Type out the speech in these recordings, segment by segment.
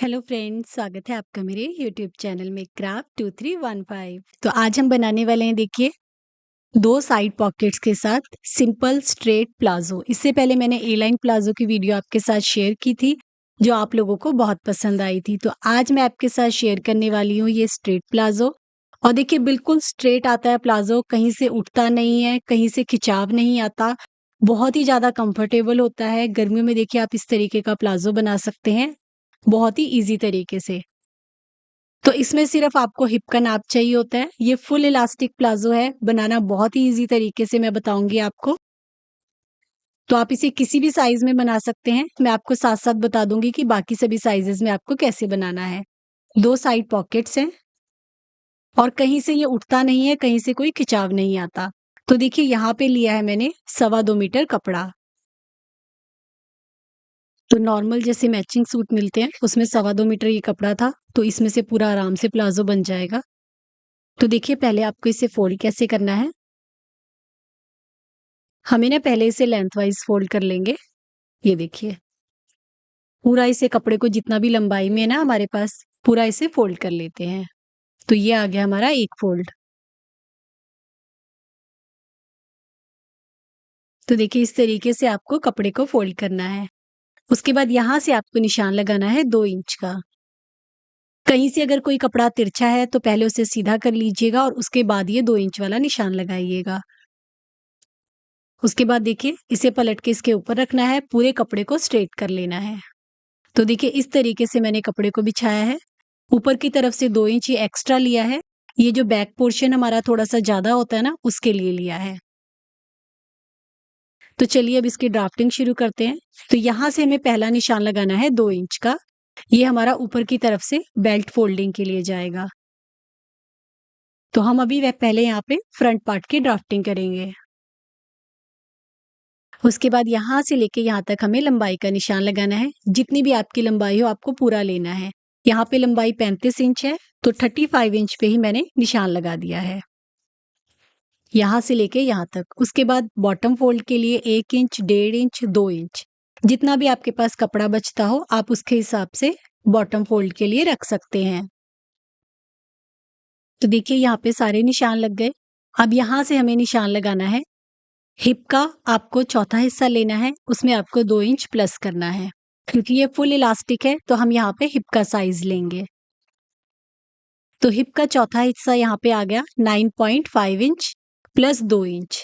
Hello friends, स्वागत है आपका मेरे यूट्यूब चैनल में क्राफ्ट 2315। तो आज हम बनाने वाले हैं, देखिए, दो साइड पॉकेट्स के साथ सिंपल स्ट्रेट प्लाजो। इससे पहले मैंने ए लाइन प्लाजो की वीडियो आपके साथ शेयर की थी जो आप लोगों को बहुत पसंद आई थी। तो आज मैं आपके साथ शेयर करने वाली हूँ ये स्ट्रेट प्लाजो। और देखिए, बिल्कुल स्ट्रेट आता है प्लाजो, कहीं से उठता नहीं है, कहीं से खिंचाव नहीं आता। बहुत ही ज्यादा कंफर्टेबल होता है। गर्मियों में देखिए आप इस तरीके का प्लाजो बना सकते हैं बहुत ही इजी तरीके से। तो इसमें सिर्फ आपको हिप का नाप चाहिए होता है। ये फुल इलास्टिक प्लाजो है, बनाना बहुत ही इजी तरीके से मैं बताऊंगी आपको। तो आप इसे किसी भी साइज में बना सकते हैं। मैं आपको साथ साथ बता दूंगी कि बाकी सभी साइजेस में आपको कैसे बनाना है। दो साइड पॉकेट्स हैं और कहीं से ये उठता नहीं है, कहीं से कोई खिंचाव नहीं आता। तो देखिए, यहाँ पे लिया है मैंने 2.25 मीटर कपड़ा। तो नॉर्मल जैसे मैचिंग सूट मिलते हैं उसमें 2.25 मीटर ये कपड़ा था, तो इसमें से पूरा आराम से प्लाजो बन जाएगा। तो देखिए, पहले आपको इसे फोल्ड कैसे करना है। हमें ना पहले इसे लेंथ वाइज फोल्ड कर लेंगे। ये देखिए, पूरा इसे कपड़े को जितना भी लंबाई में है ना हमारे पास, पूरा इसे फोल्ड कर लेते हैं। तो ये आ गया हमारा एक फोल्ड। तो देखिए, इस तरीके से आपको कपड़े को फोल्ड करना है। उसके बाद यहाँ से आपको निशान लगाना है 2 इंच का। कहीं से अगर कोई कपड़ा तिरछा है तो पहले उसे सीधा कर लीजिएगा और उसके बाद ये 2 इंच वाला निशान लगाइएगा। उसके बाद देखिए, इसे पलट के इसके ऊपर रखना है, पूरे कपड़े को स्ट्रेट कर लेना है। तो देखिए, इस तरीके से मैंने कपड़े को बिछाया है। ऊपर की तरफ से 2 इंच ये एक्स्ट्रा लिया है। ये जो बैक पोर्शन हमारा थोड़ा सा ज्यादा होता है ना, उसके लिए लिया है। तो चलिए अब इसकी ड्राफ्टिंग शुरू करते हैं। तो यहाँ से हमें पहला निशान लगाना है 2 इंच का। ये हमारा ऊपर की तरफ से बेल्ट फोल्डिंग के लिए जाएगा। तो हम अभी वह पहले यहाँ पे फ्रंट पार्ट की ड्राफ्टिंग करेंगे। उसके बाद यहाँ से लेके यहाँ तक हमें लंबाई का निशान लगाना है। जितनी भी आपकी लंबाई हो आपको पूरा लेना है। यहाँ पे लंबाई 35 इंच है, तो 35 इंच पे ही मैंने निशान लगा दिया है, यहाँ से लेके यहाँ तक। उसके बाद बॉटम फोल्ड के लिए 1 इंच, 1.5 इंच, 2 इंच, जितना भी आपके पास कपड़ा बचता हो आप उसके हिसाब से बॉटम फोल्ड के लिए रख सकते हैं। तो देखिए, यहाँ पे सारे निशान लग गए। अब यहाँ से हमें निशान लगाना है हिप का। आपको चौथा हिस्सा लेना है, उसमें आपको 2 इंच प्लस करना है। क्योंकि ये फुल इलास्टिक है तो हम यहाँ पे हिप का साइज लेंगे। तो हिप का चौथा हिस्सा यहाँ पे आ गया 9.5 इंच प्लस 2 इंच।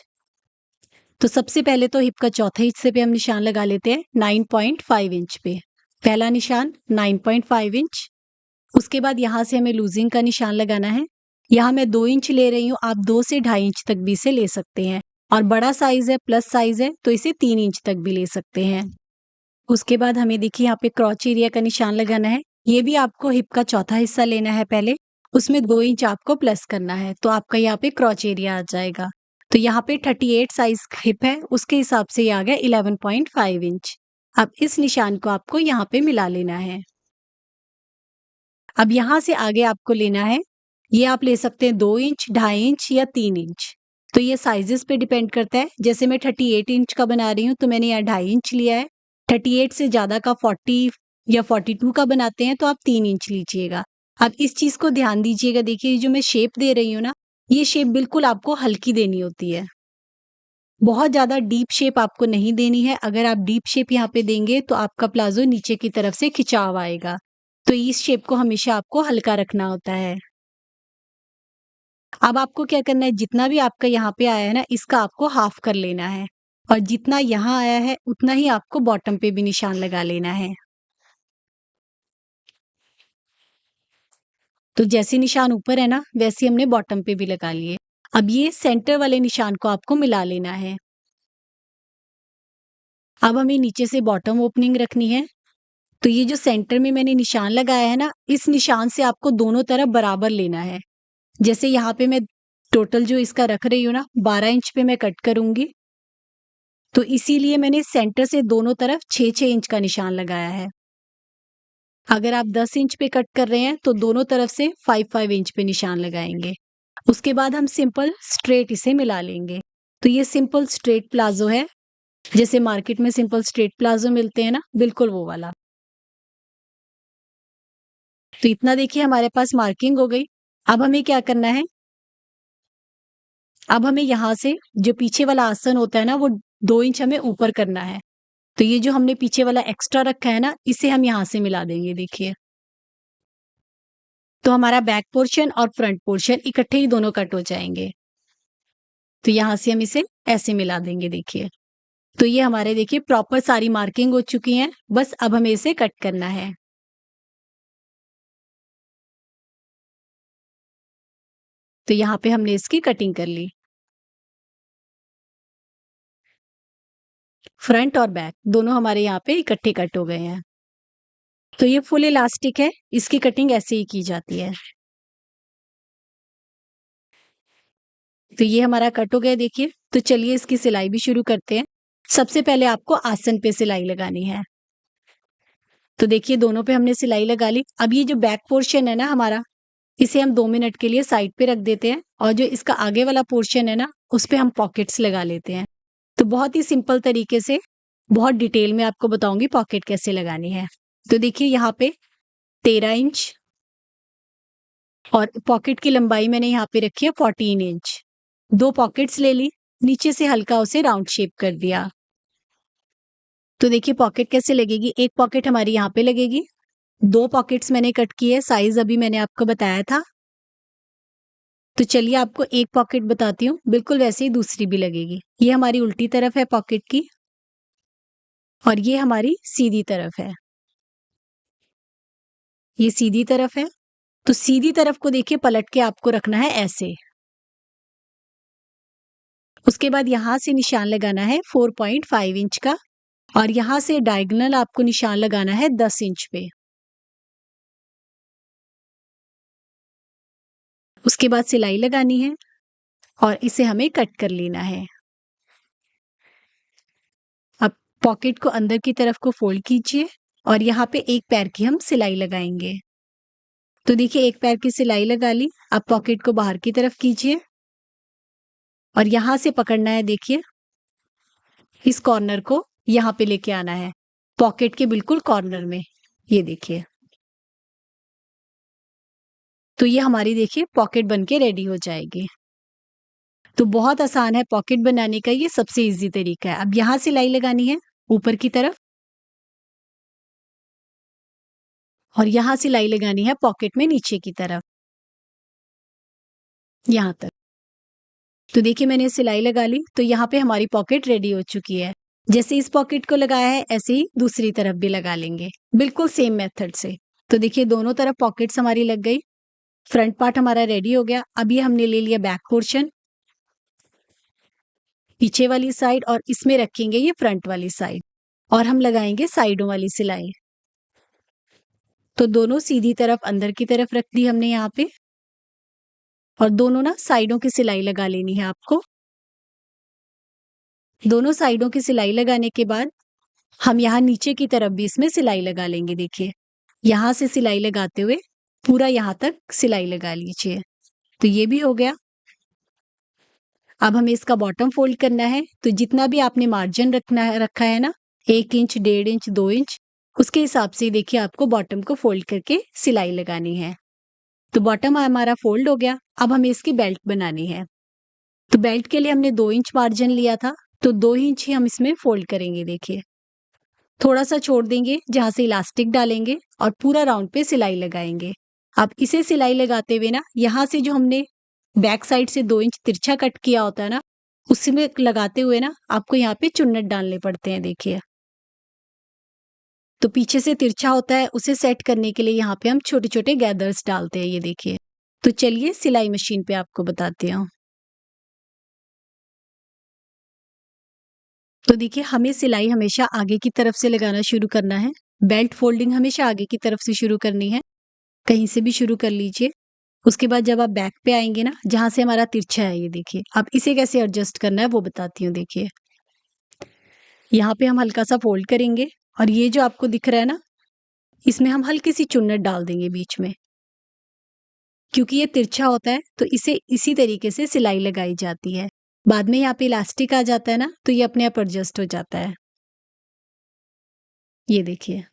तो सबसे पहले तो हिप का चौथे हिस्से पे हम निशान लगा लेते हैं 9.5 इंच पे। पहला निशान 9.5 इंच। उसके बाद यहाँ से हमें लूजिंग का निशान लगाना है। यहाँ मैं 2 इंच ले रही हूँ, आप 2 से 2.5 इंच तक भी इसे ले सकते हैं। और बड़ा साइज है, प्लस साइज है, तो इसे 3 इंच तक भी ले सकते हैं। उसके बाद हमें देखिए यहाँ पे क्रॉच एरिया का निशान लगाना है। ये भी आपको हिप का चौथा हिस्सा लेना है पहले, उसमें 2 इंच आपको प्लस करना है, तो आपका यहाँ पे क्रॉच एरिया आ जाएगा। तो यहाँ पे 38 साइज हिप है, उसके हिसाब से ये आ गया 11.5 इंच। अब इस निशान को आपको यहाँ पे मिला लेना है। अब यहाँ से आगे आपको लेना है, ये आप ले सकते हैं 2 इंच, 2.5 इंच या 3 इंच। तो ये साइजेस पे डिपेंड करता है। जैसे मैं 38 इंच का बना रही हूँ तो मैंने यहाँ 2.5 इंच लिया है। 38 से ज्यादा का 40 या 42 का बनाते हैं तो आप 3 इंच लीजिएगा। अब इस चीज को ध्यान दीजिएगा, देखिए जो मैं शेप दे रही हूँ ना, ये शेप बिल्कुल आपको हल्की देनी होती है। बहुत ज्यादा डीप शेप आपको नहीं देनी है। अगर आप डीप शेप यहाँ पे देंगे तो आपका प्लाजो नीचे की तरफ से खिंचाव आएगा। तो इस शेप को हमेशा आपको हल्का रखना होता है। अब आपको क्या करना है, जितना भी आपका यहाँ पे आया है ना, इसका आपको हाफ कर लेना है। और जितना यहाँ आया है उतना ही आपको बॉटम पे भी निशान लगा लेना है। तो जैसे निशान ऊपर है ना, वैसे हमने बॉटम पे भी लगा लिए। अब ये सेंटर वाले निशान को आपको मिला लेना है। अब हमें नीचे से बॉटम ओपनिंग रखनी है। तो ये जो सेंटर में मैंने निशान लगाया है ना, इस निशान से आपको दोनों तरफ बराबर लेना है। जैसे यहाँ पे मैं टोटल जो इसका रख रही हूँ ना, 12 इंच पे मैं कट करूंगी। तो इसीलिए मैंने सेंटर से दोनों तरफ 6-6 इंच का निशान लगाया है। अगर आप 10 इंच पे कट कर रहे हैं तो दोनों तरफ से 5-5 इंच पे निशान लगाएंगे। उसके बाद हम सिंपल स्ट्रेट इसे मिला लेंगे। तो ये सिंपल स्ट्रेट प्लाजो है, जैसे मार्केट में सिंपल स्ट्रेट प्लाजो मिलते हैं ना, बिल्कुल वो वाला। तो इतना देखिए हमारे पास मार्किंग हो गई। अब हमें क्या करना है, अब हमें यहाँ से जो पीछे वाला आसन होता है ना, वो 2 इंच हमें ऊपर करना है। तो ये जो हमने पीछे वाला एक्स्ट्रा रखा है ना, इसे हम यहाँ से मिला देंगे देखिए। तो हमारा बैक पोर्शन और फ्रंट पोर्शन इकट्ठे ही दोनों कट हो जाएँगे। तो यहाँ से हम इसे ऐसे मिला देंगे देखिए। तो ये हमारे देखिए प्रॉपर सारी मार्किंग हो चुकी हैं, बस अब हमें इसे कट करना है। तो यहाँ पे हमने इसकी कटिंग कर ली। फ्रंट और बैक दोनों हमारे यहाँ पे इकट्ठे कट हो गए हैं। तो ये फुल इलास्टिक है, इसकी कटिंग ऐसे ही की जाती है। तो ये हमारा कट हो गया देखिए। तो चलिए इसकी सिलाई भी शुरू करते हैं। सबसे पहले आपको आसन पे सिलाई लगानी है। तो देखिए दोनों पे हमने सिलाई लगा ली। अब ये जो बैक पोर्शन है ना हमारा, इसे हम 2 मिनट के लिए साइड पे रख देते हैं और जो इसका आगे वाला पोर्शन है ना, उस पे हम पॉकेट्स लगा लेते हैं। तो बहुत ही सिंपल तरीके से, बहुत डिटेल में आपको बताऊँगी पॉकेट कैसे लगानी है। तो देखिए यहाँ पे 13 इंच और पॉकेट की लंबाई मैंने यहाँ पे रखी है 14 इंच। 2 पॉकेट्स ले ली, नीचे से हल्का उसे राउंड शेप कर दिया। तो देखिए पॉकेट कैसे लगेगी, एक पॉकेट हमारी यहाँ पे लगेगी, 2 पॉकेट्स मैंने कट किए, साइज़ अभी मैंने आपको बताया था। तो चलिए आपको एक पॉकेट बताती हूँ, बिल्कुल वैसे ही दूसरी भी लगेगी। ये हमारी उल्टी तरफ है पॉकेट की और ये हमारी सीधी तरफ है। ये सीधी तरफ है, तो सीधी तरफ को देखिए पलट के आपको रखना है ऐसे। उसके बाद यहाँ से निशान लगाना है 4.5 इंच का और यहाँ से डायगोनल आपको निशान लगाना है 10 इंच पे। उसके बाद सिलाई लगानी है और इसे हमें कट कर लेना है। अब पॉकेट को अंदर की तरफ को फोल्ड कीजिए और यहाँ पे एक पैर की हम सिलाई लगाएंगे। तो देखिए एक पैर की सिलाई लगा ली। अब पॉकेट को बाहर की तरफ कीजिए और यहाँ से पकड़ना है देखिए, इस कॉर्नर को यहाँ पे लेके आना है, पॉकेट के बिल्कुल कॉर्नर में। ये देखिए, तो ये हमारी देखिए पॉकेट बनके रेडी हो जाएगी। तो बहुत आसान है पॉकेट बनाने का, ये सबसे ईज़ी तरीका है। अब यहाँ सिलाई लगानी है ऊपर की तरफ और यहाँ सिलाई लगानी है पॉकेट में नीचे की तरफ, यहाँ तक। तो देखिए मैंने सिलाई लगा ली, तो यहाँ पे हमारी पॉकेट रेडी हो चुकी है। जैसे इस पॉकेट को लगाया है, ऐसे ही दूसरी तरफ भी लगा लेंगे, बिल्कुल सेम मेथड से। तो देखिए दोनों तरफ पॉकेट्स हमारी लग गई, फ्रंट पार्ट हमारा रेडी हो गया। अब ये हमने ले लिया बैक पोर्शन, पीछे वाली साइड और इसमें रखेंगे ये फ्रंट वाली साइड और हम लगाएंगे साइडों वाली सिलाई। तो दोनों सीधी तरफ अंदर की तरफ रख दी हमने यहाँ पे और दोनों ना साइडों की सिलाई लगा लेनी है आपको। दोनों साइडों की सिलाई लगाने के बाद हम यहाँ नीचे की तरफ भी इसमें सिलाई लगा लेंगे देखिए। यहाँ से सिलाई लगाते हुए पूरा यहाँ तक सिलाई लगा लीजिए। तो ये भी हो गया। अब हमें इसका बॉटम फोल्ड करना है, तो जितना भी आपने मार्जिन रखा है ना, 1 इंच, 1.5 इंच, 2 इंच, उसके हिसाब से देखिए आपको बॉटम को फोल्ड करके सिलाई लगानी है। तो बॉटम हमारा फोल्ड हो गया। अब हमें इसकी बेल्ट बनानी है। तो बेल्ट के लिए हमने 2 इंच मार्जिन लिया था, तो 2 इंच ही हम इसमें फोल्ड करेंगे देखिए। थोड़ा-सा छोड़ देंगे जहाँ से इलास्टिक डालेंगे और पूरा राउंड पे सिलाई लगाएँगे। अब इसे सिलाई लगाते हुए ना, यहाँ से जो हमने बैक साइड से 2 इंच तिरछा कट किया होता है ना, उसमें लगाते हुए ना आपको यहाँ पे चुन्नट डालने पड़ते हैं देखिए। तो पीछे से तिरछा होता है, उसे सेट करने के लिए यहाँ पे हम छोटे-छोटे गैदर्स डालते हैं, ये देखिए। तो चलिए सिलाई मशीन पे आपको बताती हूँ। तो देखिए हमें सिलाई हमेशा आगे की तरफ से लगाना शुरू करना है। बेल्ट फोल्डिंग हमेशा आगे की तरफ से शुरू करनी है, कहीं से भी शुरू कर लीजिए। उसके बाद जब आप बैक पे आएँगे ना, जहाँ से हमारा तिरछा है ये देखिए, अब इसे कैसे एडजस्ट करना है वो बताती हूँ देखिए। यहाँ पे हम हल्का-सा फ़ोल्ड करेंगे और ये जो आपको दिख रहा है ना, इसमें हम हल्की-सी चुन्नट डाल देंगे बीच में। क्योंकि ये तिरछा होता है, तो इसे इसी तरीके से सिलाई लगाई जाती है। बाद में यहाँ पे इलास्टिक आ जाता है ना, तो ये अपने आप एडजस्ट हो जाता है। ये देखिए।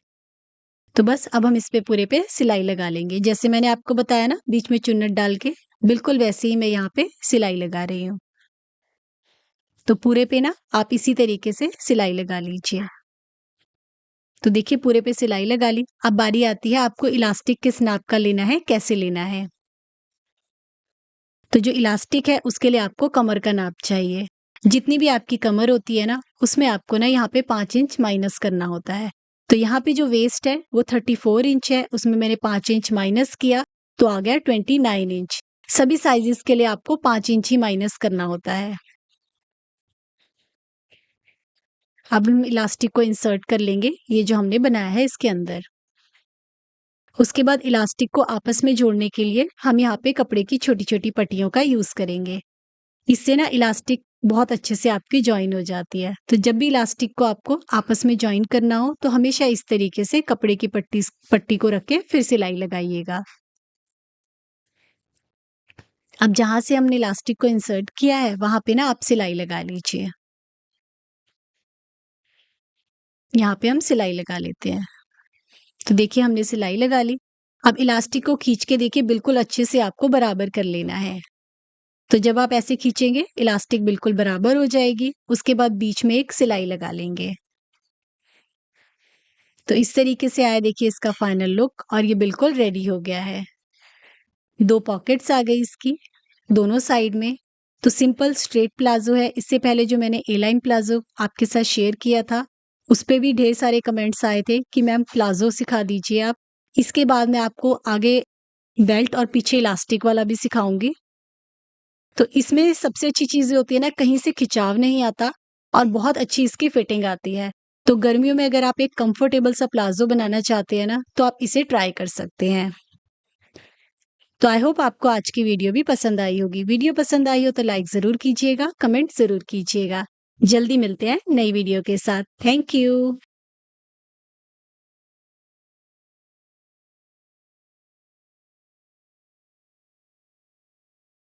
तो बस अब हम इस पे पूरे पे सिलाई लगा लेंगे। जैसे मैंने आपको बताया ना बीच में चुन्नट डाल के, बिल्कुल वैसे ही मैं यहाँ पे सिलाई लगा रही हूँ। तो पूरे पे ना आप इसी तरीके से सिलाई लगा लीजिए। तो देखिए पूरे पे सिलाई लगा ली। अब बारी आती है आपको इलास्टिक किस नाप का लेना है, कैसे लेना है। तो जो इलास्टिक है उसके लिए आपको कमर का नाप चाहिए। जितनी भी आपकी कमर होती है ना, उसमें आपको ना यहाँ पे 5 इंच माइनस करना होता है। तो यहाँ पे जो वेस्ट है वो 34 इंच है, उसमें मैंने 5 इंच माइनस किया तो आ गया 29 इंच। सभी साइजेस के लिए आपको 5 इंच ही माइनस करना होता है। अब हम इलास्टिक को इंसर्ट कर लेंगे, ये जो हमने बनाया है इसके अंदर। उसके बाद इलास्टिक को आपस में जोड़ने के लिए हम यहाँ पे कपड़े की छोटी-छोटी पट्टियों का यूज़ करेंगे। इससे ना इलास्टिक बहुत अच्छे से आपकी जॉइन हो जाती है। तो जब भी इलास्टिक को आपको आपस में जॉइन करना हो तो हमेशा इस तरीके से कपड़े की पट्टी को रख के फिर सिलाई लगाइएगा। अब जहाँ से हमने इलास्टिक को इंसर्ट किया है वहाँ पे ना आप सिलाई लगा लीजिए। यहाँ पे हम सिलाई लगा लेते हैं। तो देखिए हमने सिलाई लगा ली। अब इलास्टिक को खींच के देखिए बिल्कुल अच्छे से आपको बराबर कर लेना है। तो जब आप ऐसे खींचेंगे इलास्टिक बिल्कुल बराबर हो जाएगी। उसके बाद बीच में एक सिलाई लगा लेंगे। तो इस तरीके से आया देखिए इसका फाइनल लुक और ये बिल्कुल रेडी हो गया है। 2 पॉकेट्स आ गई इसकी, दोनों साइड में। तो सिंपल स्ट्रेट प्लाज़ो है। इससे पहले जो मैंने ए लाइन प्लाज़ो आपके साथ शेयर किया था, उस पे भी ढेर सारे कमेंट्स आए थे कि मैम प्लाज़ो सिखा दीजिए आप। इसके बाद मैं आपको आगे बेल्ट और पीछे इलास्टिक वाला भी सिखाऊँगी। तो इसमें सबसे अच्छी चीज़ ये होती है ना कहीं से खिंचाव नहीं आता और बहुत अच्छी इसकी फिटिंग आती है। तो गर्मियों में अगर आप एक कंफर्टेबल सा प्लाज़ो बनाना चाहते हैं ना, तो आप इसे ट्राई कर सकते हैं। तो आई होप आपको आज की वीडियो भी पसंद आई होगी। वीडियो पसंद आई हो तो लाइक ज़रूर कीजिएगा, कमेंट ज़रूर कीजिएगा। जल्दी मिलते हैं नई वीडियो के साथ। Thank you.